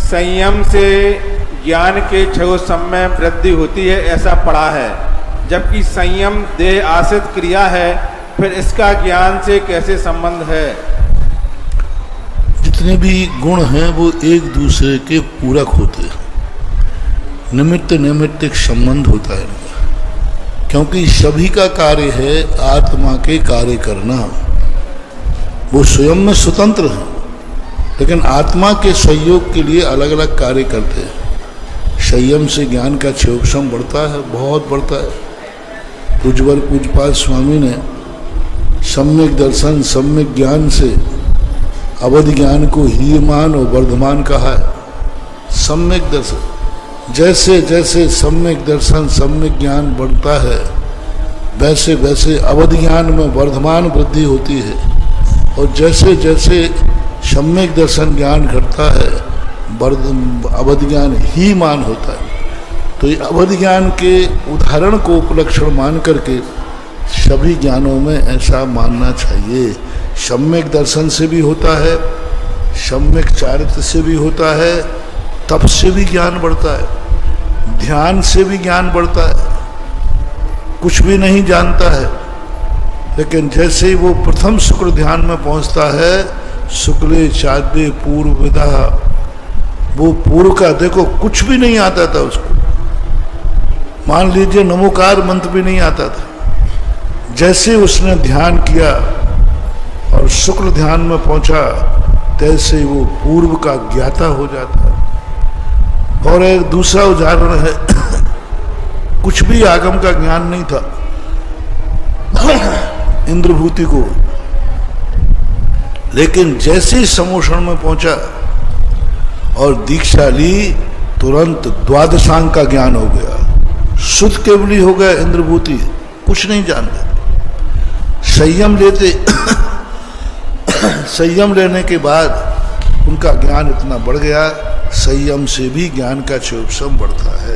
संयम से ज्ञान के क्षयोत्सम में वृद्धि होती है ऐसा पढ़ा है, जबकि संयम देह आश्रित क्रिया है, फिर इसका ज्ञान से कैसे संबंध है? जितने भी गुण हैं वो एक दूसरे के पूरक होते हैं, निमित्त नैमित्तिक संबंध होता है, क्योंकि सभी का कार्य है आत्मा के कार्य करना। वो स्वयं में स्वतंत्र है, लेकिन आत्मा के सहयोग के लिए अलग अलग कार्य करते हैं। संयम से ज्ञान का क्षयोत्सम बढ़ता है, बहुत बढ़ता है। पूज्यवर पूज्यपाद स्वामी ने सम्यक दर्शन सम्यक ज्ञान से अवधि ज्ञान को हीयमान और वर्धमान कहा है। सम्यक दर्शन, जैसे जैसे सम्यक दर्शन सम्यक ज्ञान बढ़ता है, वैसे वैसे अवधि ज्ञान में वर्धमान वृद्धि होती है, और जैसे जैसे सम्यक दर्शन ज्ञान घटता है, अवधि ज्ञान ही मान होता है। तो ये अवधि ज्ञान के उदाहरण को उपलक्षण मान करके सभी ज्ञानों में ऐसा मानना चाहिए। सम्यक दर्शन से भी होता है, सम्यक चारित्र से भी होता है, तप से भी ज्ञान बढ़ता है, ध्यान से भी ज्ञान बढ़ता है। कुछ भी नहीं जानता है, लेकिन जैसे ही वो प्रथम शुक्र ध्यान में पहुंचता है, शुक्ले चाद्य पूर्व विदा, वो पूर्व का देखो कुछ भी नहीं आता था उसको, मान लीजिए नमोकार मंत्र भी नहीं आता था। जैसे उसने ध्यान किया और शुक्ल ध्यान में पहुंचा, तैसे वो पूर्व का ज्ञाता हो जाता है। और एक दूसरा उदाहरण है, कुछ भी आगम का ज्ञान नहीं था इंद्रभूति को, लेकिन जैसे ही समोषण में पहुंचा और दीक्षा ली, तुरंत द्वादशांग का ज्ञान हो गया, शुद्ध केवली हो गया इंद्रभूति, कुछ नहीं जानते। संयम लेते संयम लेने के बाद उनका ज्ञान इतना बढ़ गया, संयम से भी ज्ञान का क्षयोत्सम बढ़ता है।